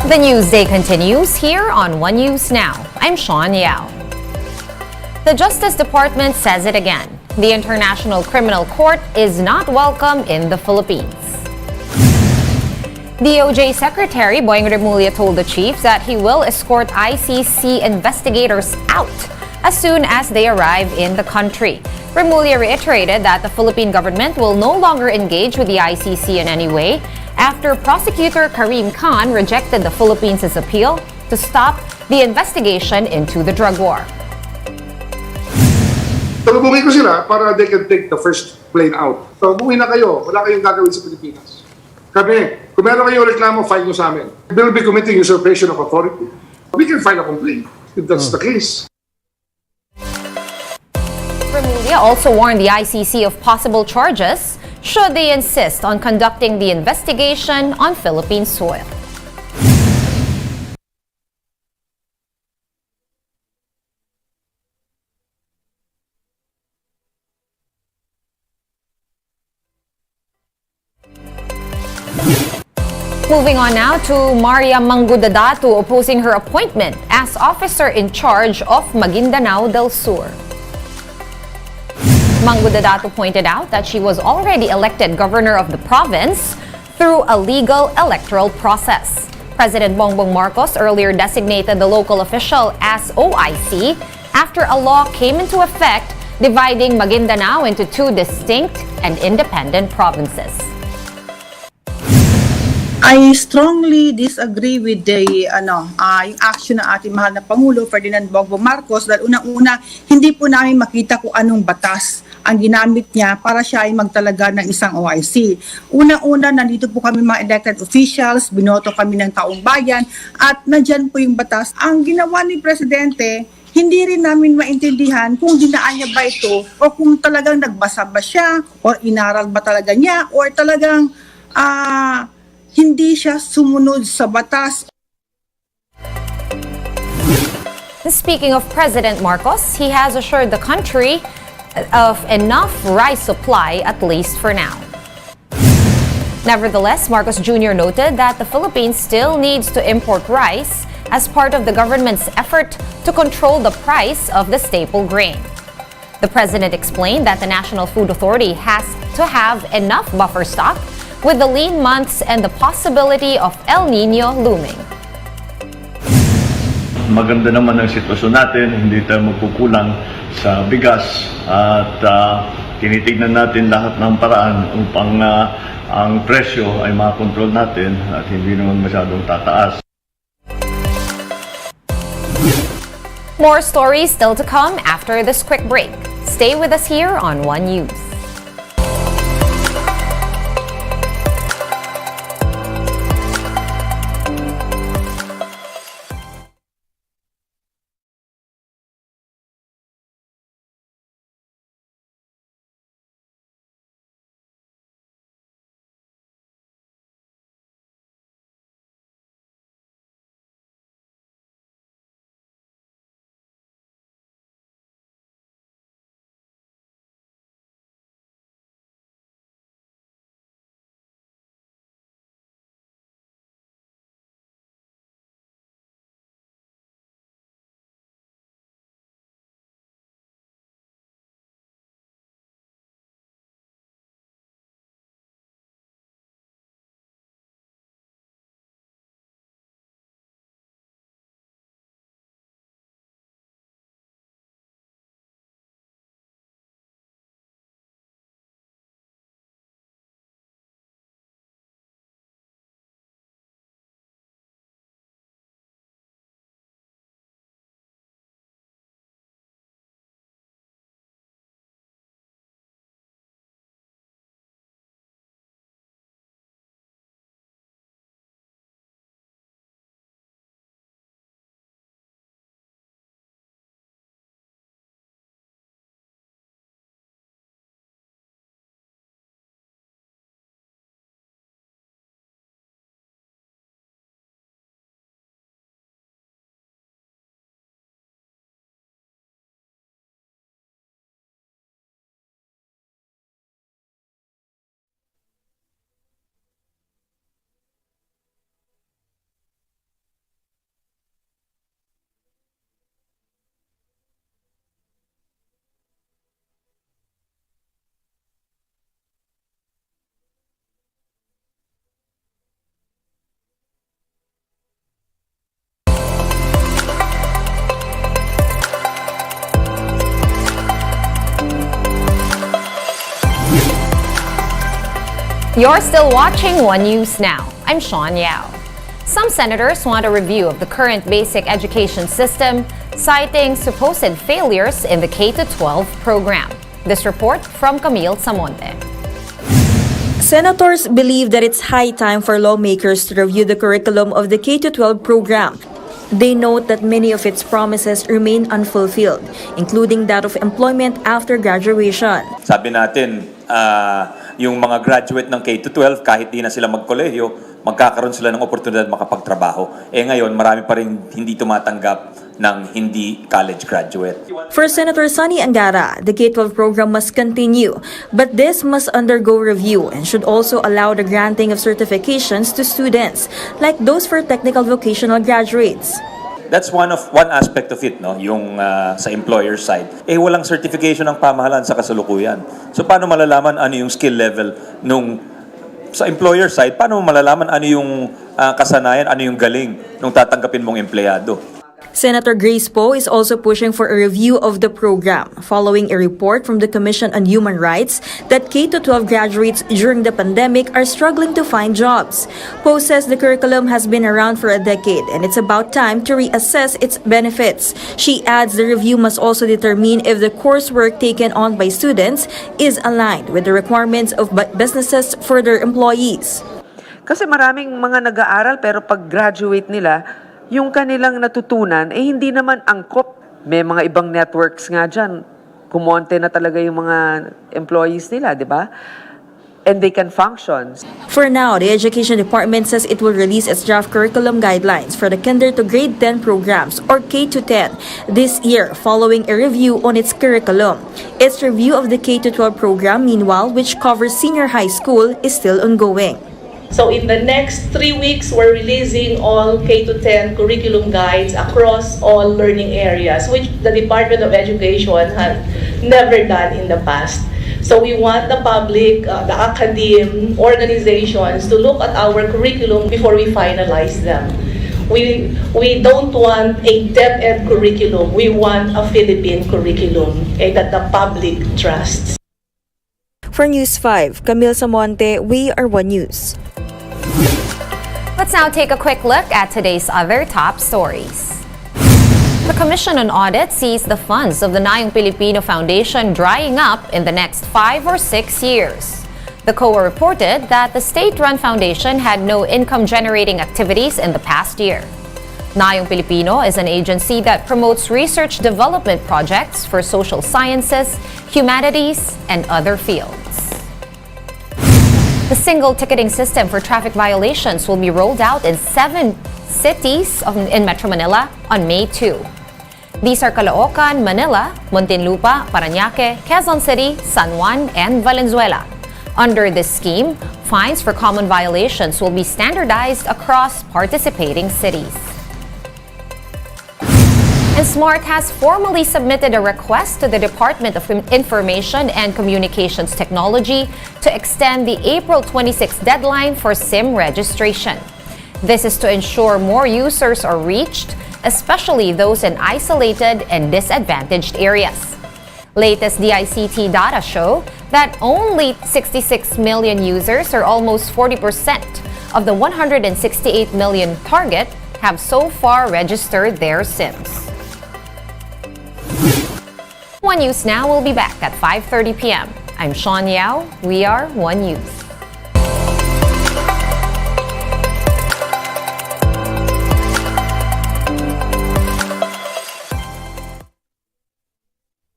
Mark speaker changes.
Speaker 1: The Newsday continues here on One News Now. I'm Sean Yao. The Justice Department says it again. The International Criminal Court is not welcome in the Philippines. DOJ Secretary Boying Remulla told the chief that he will escort ICC investigators out as soon as they arrive in the country. Remulla reiterated that the Philippine government will no longer engage with the ICC in any way after prosecutor Karim Khan rejected the Philippines' appeal to stop the investigation into the drug war.
Speaker 2: Talubungin ko sila para they can take the first plane out. So, umuwi na kayo. Wala kayong gagawin sa Pilipinas. Kami, kung meron kayong reklamo, file nyo sa amin. They'll be committing usurpation of authority. We can file a complaint if that's the case.
Speaker 1: Remulla also warned the ICC of possible charges should they insist on conducting the investigation on Philippine soil. Moving on now to Maria Mangudadatu opposing her appointment as officer in charge of Maguindanao del Sur. Mangudadatu pointed out that she was already elected governor of the province through a legal electoral process. President Bongbong Marcos earlier designated the local official as OIC after a law came into effect dividing Maguindanao into two distinct and independent provinces.
Speaker 3: I strongly disagree with the yung action ng ating mahal na Pangulo Ferdinand Bongbong Marcos dahil unang-una hindi po namin makita kung anong batas ang ginamit niya para siya ay magtalaga ng isang OIC. Unang-una, nandito po kami mga elected officials, binoto kami ng taong bayan at nandyan po yung batas. Ang ginawa ni Presidente, hindi rin namin maintindihan kung dinaan niya ba ito o kung talagang nagbasa ba siya o inaral ba talaga niya o talagang hindi siya sumunod sa batas.
Speaker 1: Speaking of President Marcos, he has assured the country of enough rice supply, at least for now. Nevertheless, Marcos Jr. noted that the Philippines still needs to import rice as part of the government's effort to control the price of the staple grain. The president explained that the National Food Authority has to have enough buffer stock with the lean months and the possibility of El Nino looming.
Speaker 4: Maganda naman ang sitwasyon natin, hindi tayo magkukulang sa bigas at tinitignan natin lahat ng paraan upang ang presyo ay makontrol natin at hindi naman masyadong tataas.
Speaker 1: More stories still to come after this quick break. Stay with us here on One News. You're still watching One News Now. I'm Sean Yao. Some senators want a review of the current basic education system, citing supposed failures in the K-12 program. This report from Camille Samonte.
Speaker 5: Senators believe that it's high time for lawmakers to review the curriculum of the K-12 program. They note that many of its promises remain unfulfilled, including that of employment after graduation.
Speaker 6: Sabi natin, yung mga graduate ng K-12, kahit di na sila magkolehiyo, magkakaroon sila ng oportunidad makapagtrabaho. Ngayon, marami pa rin hindi tumatanggap ng hindi college graduate.
Speaker 5: For Senator Sonny Angara, the K-12 program must continue, but this must undergo review and should also allow the granting of certifications to students, like those for technical vocational graduates.
Speaker 6: That's one aspect of it, no? Yung sa employer side. Walang certification ng pamahalaan sa kasalukuyan. So paano malalaman ano yung skill level nung sa employer side? Paano malalaman ano yung kasanayan, ano yung galing nung tatanggapin mong empleyado?
Speaker 5: Senator Grace Poe is also pushing for a review of the program, following a report from the Commission on Human Rights that K-12 graduates during the pandemic are struggling to find jobs. Poe says the curriculum has been around for a decade and it's about time to reassess its benefits. She adds the review must also determine if the coursework taken on by students is aligned with the requirements of businesses for their employees.
Speaker 7: Kasi maraming mga nag-aaral pero pag-graduate nila, yung kanilang natutunan, hindi naman angkop. May mga ibang networks nga dyan. Kumonte na talaga yung mga employees nila, di ba? And they can function.
Speaker 5: For now, the Education Department says it will release its draft curriculum guidelines for the Kinder to Grade 10 programs, or K-10, this year, following a review on its curriculum. Its review of the K-12 program, meanwhile, which covers senior high school, is still ongoing.
Speaker 8: So in the next 3 weeks, we're releasing all K-10 curriculum guides across all learning areas, which the Department of Education has never done in the past. So we want the public, the academe, organizations to look at our curriculum before we finalize them. We don't want a DepEd curriculum. We want a Philippine curriculum that the public trusts.
Speaker 5: For News 5, Camille Samonte, we are One News.
Speaker 1: Let's now take a quick look at today's other top stories. The Commission on Audit sees the funds of the Nayong Pilipino Foundation drying up in the next 5 or 6 years. The COA reported that the state-run foundation had no income-generating activities in the past year. Nayong Pilipino is an agency that promotes research development projects for social sciences, humanities, and other fields. The single ticketing system for traffic violations will be rolled out in 7 cities in Metro Manila on May 2. These are Caloocan, Manila, Muntinlupa, Parañaque, Quezon City, San Juan, and Valenzuela. Under this scheme, fines for common violations will be standardized across participating cities. And SMART has formally submitted a request to the Department of Information and Communications Technology to extend the April 26 deadline for SIM registration. This is to ensure more users are reached, especially those in isolated and disadvantaged areas. Latest DICT data show that only 66 million users, or almost 40% of the 168 million target, have so far registered their SIMs. One News Now will be back at 5:30 p.m. I'm Sean Yao. We are One News.